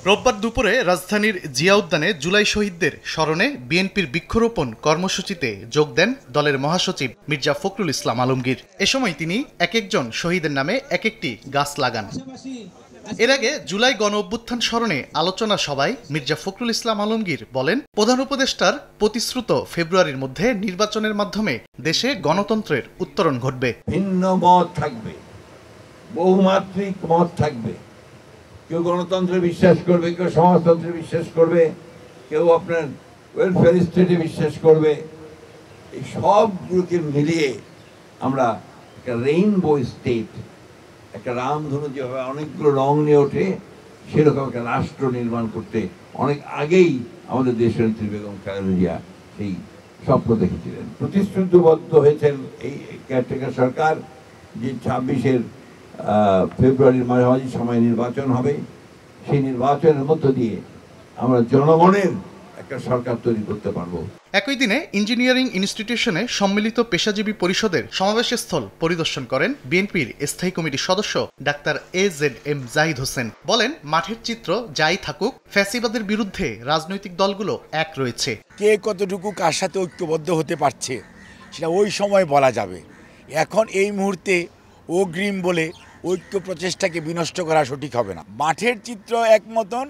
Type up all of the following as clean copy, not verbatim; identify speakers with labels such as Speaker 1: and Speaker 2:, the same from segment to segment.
Speaker 1: রোববার দুপুরে রাজধানীর জিয়া উদ্যানে জুলাই শহীদদের স্মরণে বিএনপির বৃক্ষরোপণ কর্মসূচিতে যোগ দেন দলের মহাসচিব মির্জা ফখরুল ইসলাম আলমগীর। এ সময় তিনি এক একজন শহীদের নামে এক একটি গাছ লাগান। এর আগে জুলাই গণ অভ্যুত্থান স্মরণে আলোচনা সভায় মির্জা ফখরুল ইসলাম আলমগীর বলেন, প্রধান উপদেষ্টার প্রতিশ্রুত ফেব্রুয়ারির মধ্যে নির্বাচনের মাধ্যমে দেশে গণতন্ত্রের উত্তরণ ঘটবে।
Speaker 2: ভিন্ন মত থাকবে, বহুমাত্রিক মত থাকবে। কেউ গণতন্ত্রে বিশ্বাস করবে, কেউ সমাজতন্ত্রে বিশ্বাস করবে, কেউ আপনার ওয়েলফেয়ার স্টেটে বিশ্বাস করবে। এই সবগুলোকে মিলিয়ে আমরা একটা রেইনবো স্টেট, একটা রামধনু যেভাবে অনেকগুলো রং নিয়ে ওঠে, সেরকম একটা রাষ্ট্র নির্মাণ করতে অনেক আগেই আমাদের দেশনেত্রী বেগম খালেদা জিয়া সেই স্বপ্ন দেখেছিলেন। প্রতিশ্রুতিবদ্ধ হয়েছেন এই কেয়ারটেকার সরকার যে 26 ফেব্রুয়ারির মাঝামাঝি সময় নির্বাচন হবে। সেই নির্বাচনের মধ্য দিয়ে আমরা জনগণের একটা সরকার তৈরি করতে পারবো।
Speaker 1: একই দিনে ইঞ্জিনিয়ারিং ইনস্টিটিউশনে সম্মিলিত পেশাজীবী পরিষদের সমাবেশস্থল পরিদর্শন করেন বিএনপির স্থায়ী কমিটির সদস্য ডাক্তার AZM জাহিদ হোসেন। বলেন, মাঠের চিত্র যাই থাকুক, ফ্যাসিবাদের বিরুদ্ধে রাজনৈতিক দলগুলো এক রয়েছে।
Speaker 3: কে কতটুকু কার সাথে ঐক্যবদ্ধ হতে পারছে সেটা ওই সময় বলা যাবে। এখন এই মুহূর্তে অগ্রিম বলে ঐক্য প্রচেষ্টাকে বিনষ্ট করা সঠিক হবে না। মাঠের চিত্র এক মতন,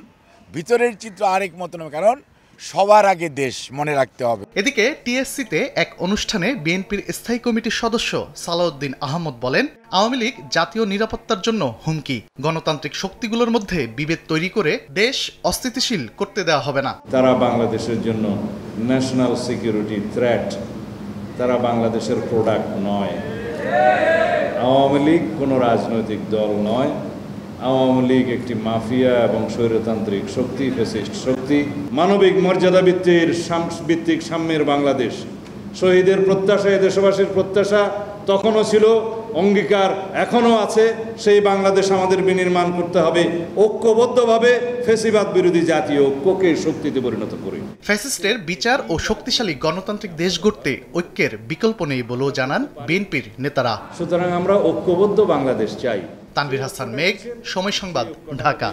Speaker 3: ভিতরের চিত্র আরেক মতন, কারণ সবার আগে দেশ মনে রাখতে হবে।
Speaker 1: এদিকে টিএসসিতে এক অনুষ্ঠানে বিএনপির স্থায়ী কমিটির সদস্য সালাউদ্দিন আহমদ বলেন, আওয়ামী লীগ জাতীয় নিরাপত্তার জন্য হুমকি। গণতান্ত্রিক শক্তিগুলোর মধ্যে বিভেদ তৈরি করে দেশ অস্থিতিশীল করতে দেওয়া হবে না।
Speaker 4: তারা বাংলাদেশের জন্য ন্যাশনাল সিকিউরিটি থ্রেট, তারা বাংলাদেশের প্রোডাক্ট নয়। আওয়ামী লীগ কোনো রাজনৈতিক দল নয়। আওয়ামী লীগ একটি মাফিয়া এবং স্বৈরতান্ত্রিক শক্তি, ফ্যাসিস্ট শক্তি। মানবিক মর্যাদা ভিত্তিক সাম্যের বাংলাদেশ, শহীদের প্রত্যাশা, দেশবাসীর প্রত্যাশা তখনও ছিল, অঙ্গীকার এখনও আছে। সেই বাংলাদেশ আমাদের বিনির্মাণ করতে হবে ঐক্যবদ্ধভাবে, ফ্যাসিবাদ বিরোধী জাতীয় ঐক্যকে শক্তিতে পরিণত করে।
Speaker 1: ফ্যাসিস্টের বিচার ও শক্তিশালী গণতান্ত্রিক দেশ গড়তে ঐক্যের বিকল্প নেই বলেও জানান বিএনপির নেতারা।
Speaker 4: সুতরাং আমরা ঐক্যবদ্ধ বাংলাদেশ চাই।
Speaker 1: তানভীর হাসান মেঘ, সময় সংবাদ, ঢাকা।